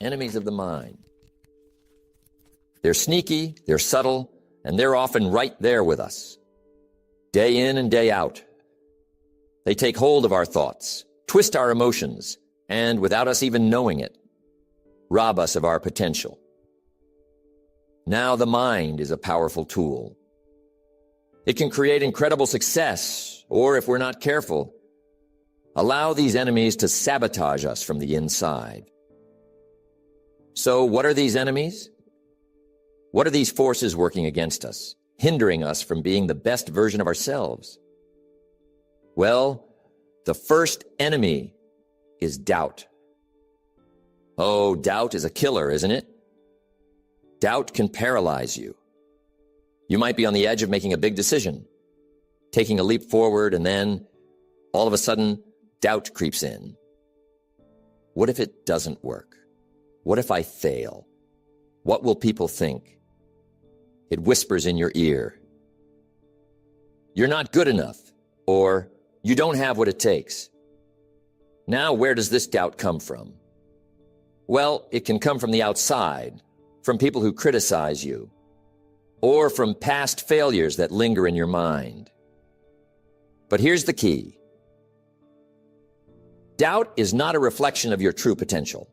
enemies of the mind. They're sneaky, they're subtle, and they're often right there with us, day in and day out. They take hold of our thoughts, twist our emotions, and without us even knowing it, rob us of our potential. Now the mind is a powerful tool. It can create incredible success, or if we're not careful, allow these enemies to sabotage us from the inside. So what are these enemies? What are these forces working against us, hindering us from being the best version of ourselves? Well, the first enemy is doubt. Oh, doubt is a killer, isn't it? Doubt can paralyze you. You might be on the edge of making a big decision, taking a leap forward, and then, all of a sudden, doubt creeps in. What if it doesn't work? What if I fail? What will people think? It whispers in your ear. You're not good enough, or you don't have what it takes. Now, where does this doubt come from? Well, it can come from the outside, from people who criticize you, or from past failures that linger in your mind. But here's the key. Doubt is not a reflection of your true potential,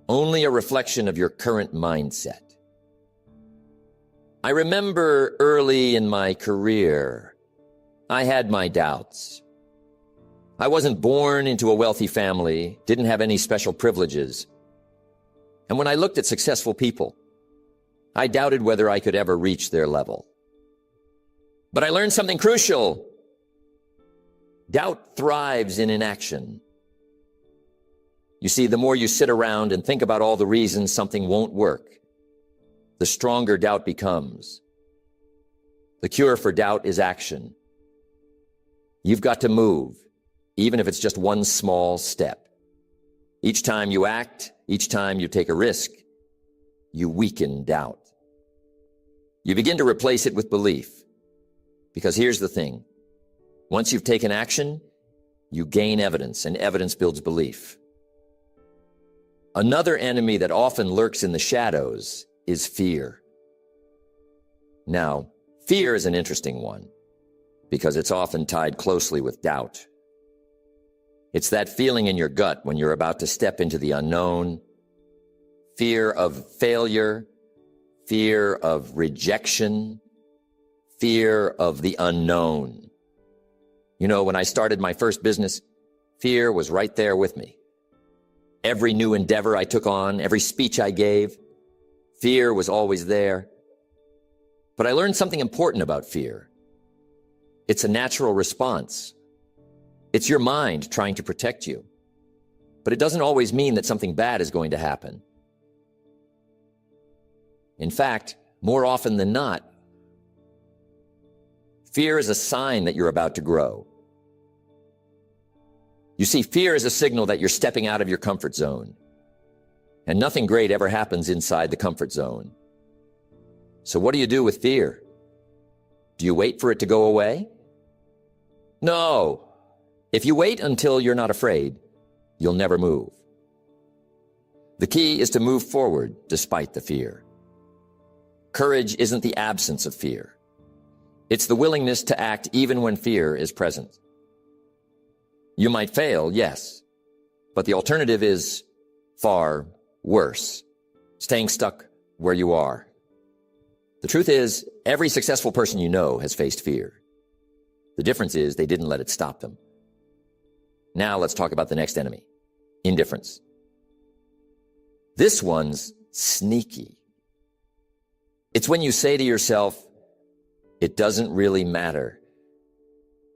only a reflection of your current mindset. I remember early in my career, I had my doubts. I wasn't born into a wealthy family, didn't have any special privileges. And when I looked at successful people, I doubted whether I could ever reach their level. But I learned something crucial. Doubt thrives in inaction. You see, the more you sit around and think about all the reasons something won't work, the stronger doubt becomes. The cure for doubt is action. You've got to move, even if it's just one small step. Each time you act, each time you take a risk, you weaken doubt. You begin to replace it with belief. Because here's the thing. Once you've taken action, you gain evidence, and evidence builds belief. Another enemy that often lurks in the shadows is fear. Now, fear is an interesting one because it's often tied closely with doubt. It's that feeling in your gut when you're about to step into the unknown, fear of failure, fear of rejection, fear of the unknown. You know, when I started my first business, fear was right there with me. Every new endeavor I took on, every speech I gave, fear was always there. But I learned something important about fear. It's a natural response. It's your mind trying to protect you. But it doesn't always mean that something bad is going to happen. In fact, more often than not, fear is a sign that you're about to grow. You see, fear is a signal that you're stepping out of your comfort zone. And nothing great ever happens inside the comfort zone. So what do you do with fear? Do you wait for it to go away? No. If you wait until you're not afraid, you'll never move. The key is to move forward despite the fear. Courage isn't the absence of fear. It's the willingness to act even when fear is present. You might fail, yes, but the alternative is far worse, staying stuck where you are. The truth is, every successful person you know has faced fear. The difference is they didn't let it stop them. Now let's talk about the next enemy, indifference. This one's sneaky. It's when you say to yourself, it doesn't really matter.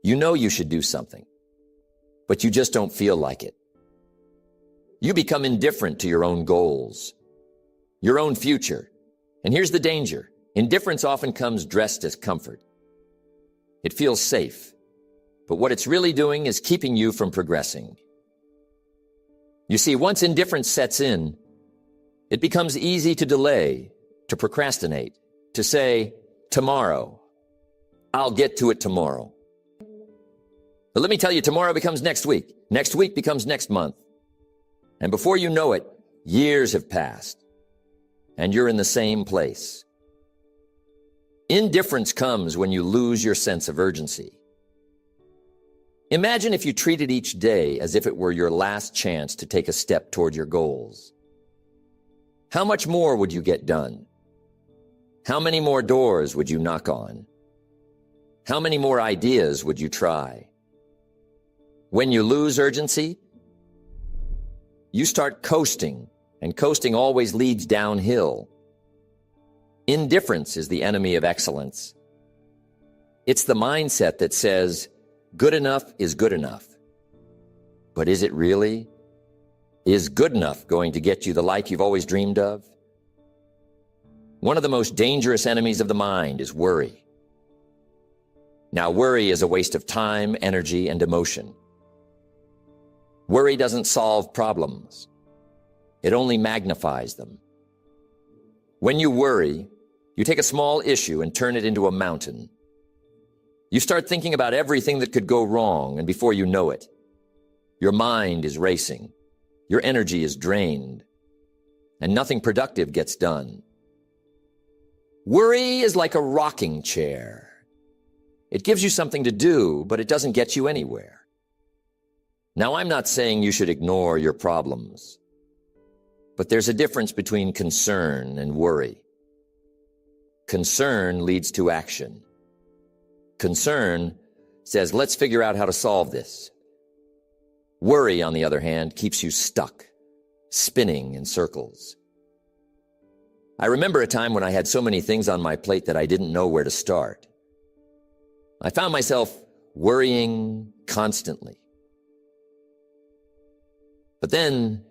You know you should do something, but you just don't feel like it. You become indifferent to your own goals, your own future. And here's the danger. Indifference often comes dressed as comfort. It feels safe, but what it's really doing is keeping you from progressing. You see, once indifference sets in, it becomes easy to delay, to procrastinate, to say, tomorrow. I'll get to it tomorrow. But let me tell you, tomorrow becomes next week. Next week becomes next month. And before you know it, Years have passed, and you're in the same place. Indifference comes when you lose your sense of urgency. Imagine if you treated each day as if it were your last chance to take a step toward your goals. How much more would you get done? How many more doors would you knock on? How many more ideas would you try? When you lose urgency, you start coasting, and coasting always leads downhill. Indifference is the enemy of excellence. It's the mindset that says, good enough is good enough. But is it really? Is good enough going to get you the life you've always dreamed of? One of the most dangerous enemies of the mind is worry. Now, worry is a waste of time, energy, and emotion. Worry doesn't solve problems. It only magnifies them. When you worry, you take a small issue and turn it into a mountain. You start thinking about everything that could go wrong, and before you know it, your mind is racing, your energy is drained, and nothing productive gets done. Worry is like a rocking chair. It gives you something to do, but it doesn't get you anywhere. Now, I'm not saying you should ignore your problems, but there's a difference between concern and worry. Concern leads to action. Concern says, let's figure out how to solve this. Worry, on the other hand, keeps you stuck, spinning in circles. I remember a time when I had so many things on my plate that I didn't know where to start. I found myself worrying constantly. But then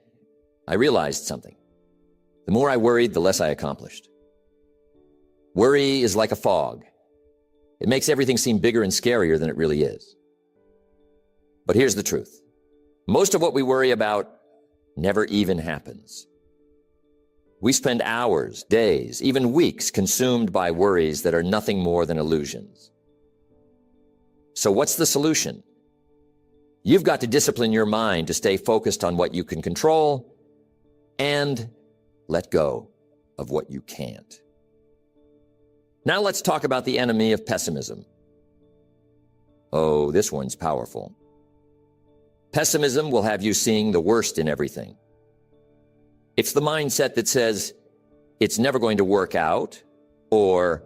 I realized something. The more I worried, the less I accomplished. Worry is like a fog. It makes everything seem bigger and scarier than it really is. But here's the truth. Most of what we worry about never even happens. We spend hours, days, even weeks consumed by worries that are nothing more than illusions. So what's the solution? You've got to discipline your mind to stay focused on what you can control and let go of what you can't. Now let's talk about the enemy of pessimism. Oh, this one's powerful. Pessimism will have you seeing the worst in everything. It's the mindset that says, it's never going to work out, or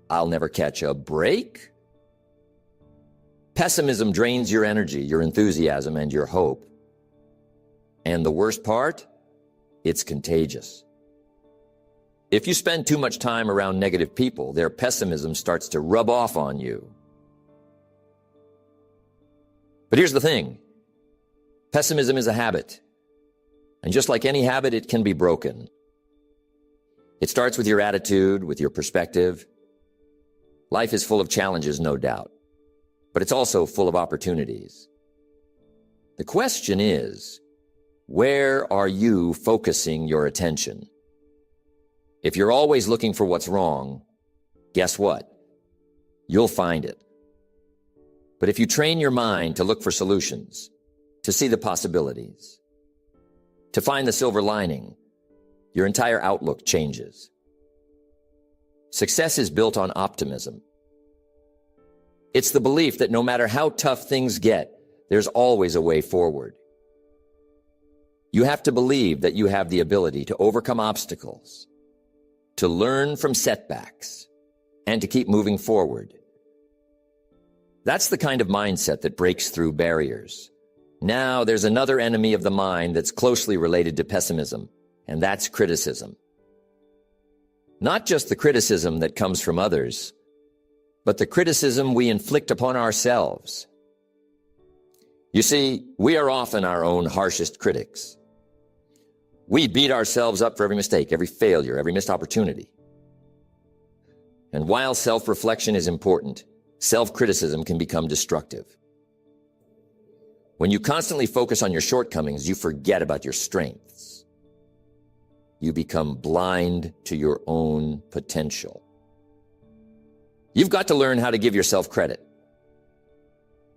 I'll never catch a break. Pessimism drains your energy, your enthusiasm, and your hope. And the worst part, it's contagious. If you spend too much time around negative people, their pessimism starts to rub off on you. But here's the thing. Pessimism is a habit. And just like any habit, it can be broken. It starts with your attitude, with your perspective. Life is full of challenges, no doubt. But it's also full of opportunities. The question is, where are you focusing your attention? If you're always looking for what's wrong, guess what? You'll find it. But if you train your mind to look for solutions, to see the possibilities, to find the silver lining, your entire outlook changes. Success is built on optimism. It's the belief that no matter how tough things get, there's always a way forward. You have to believe that you have the ability to overcome obstacles, to learn from setbacks, and to keep moving forward. That's the kind of mindset that breaks through barriers. Now, there's another enemy of the mind that's closely related to pessimism, and that's criticism. Not just the criticism that comes from others, but the criticism we inflict upon ourselves. You see, we are often our own harshest critics. We beat ourselves up for every mistake, every failure, every missed opportunity. And while self-reflection is important, self-criticism can become destructive. When you constantly focus on your shortcomings, you forget about your strengths. You become blind to your own potential. You've got to learn how to give yourself credit.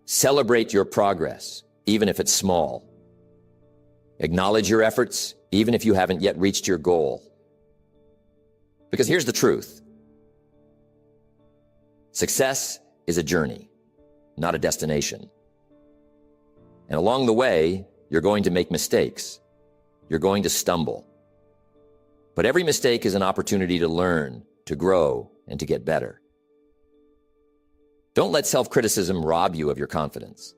Celebrate your progress, even if it's small. Acknowledge your efforts, even if you haven't yet reached your goal. Because here's the truth. Success is a journey, not a destination. And along the way, you're going to make mistakes. You're going to stumble. But every mistake is an opportunity to learn, to grow, and to get better. Don't let self-criticism rob you of your confidence.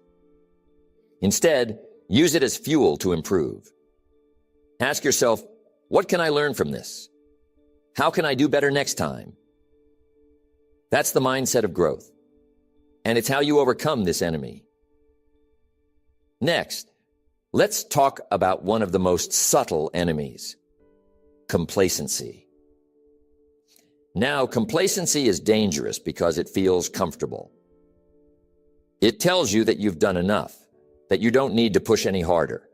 Instead, use it as fuel to improve. Ask yourself, what can I learn from this? How can I do better next time? That's the mindset of growth. And it's how you overcome this enemy. Next, let's talk about one of the most subtle enemies, complacency. Now, complacency is dangerous because it feels comfortable. It tells you that you've done enough, that you don't need to push any harder,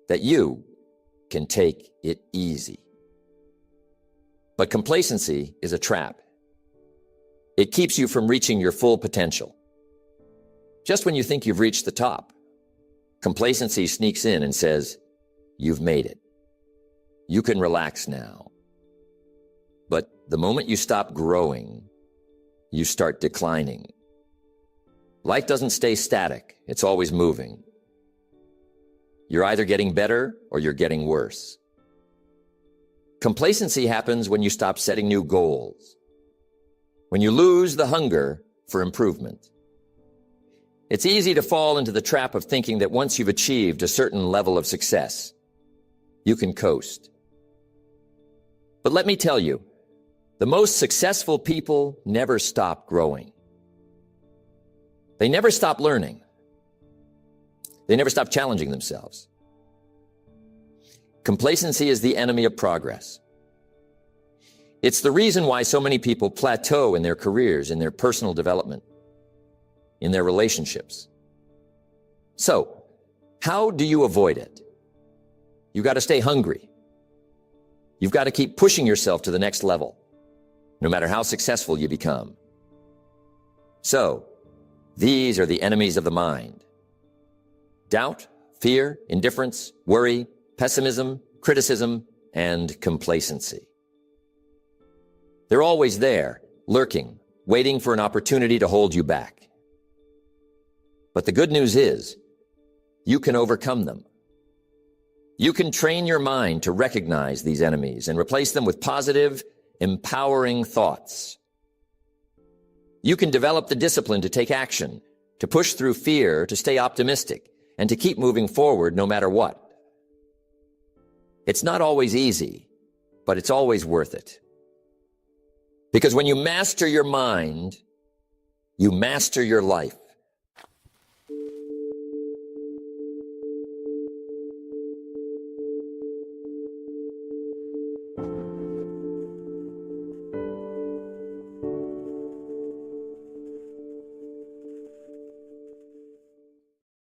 that you can take it easy. But complacency is a trap. It keeps you from reaching your full potential. Just when you think you've reached the top, complacency sneaks in and says, you've made it. You can relax now. But the moment you stop growing, you start declining. Life doesn't stay static. It's always moving. You're either getting better or you're getting worse. Complacency happens when you stop setting new goals, when you lose the hunger for improvement. It's easy to fall into the trap of thinking that once you've achieved a certain level of success, you can coast. But let me tell you, the most successful people never stop growing. They never stop learning. They never stop challenging themselves. Complacency is the enemy of progress. It's the reason why so many people plateau in their careers, in their personal development, in their relationships. So, how do you avoid it? You've got to stay hungry. You've got to keep pushing yourself to the next level, no matter how successful you become. So, these are the enemies of the mind. Doubt, fear, indifference, worry, pessimism, criticism, and complacency. They're always there, lurking, waiting for an opportunity to hold you back. But the good news is, you can overcome them. You can train your mind to recognize these enemies and replace them with positive, empowering thoughts. You can develop the discipline to take action, to push through fear, to stay optimistic, and to keep moving forward no matter what. It's not always easy, but it's always worth it. Because when you master your mind, you master your life.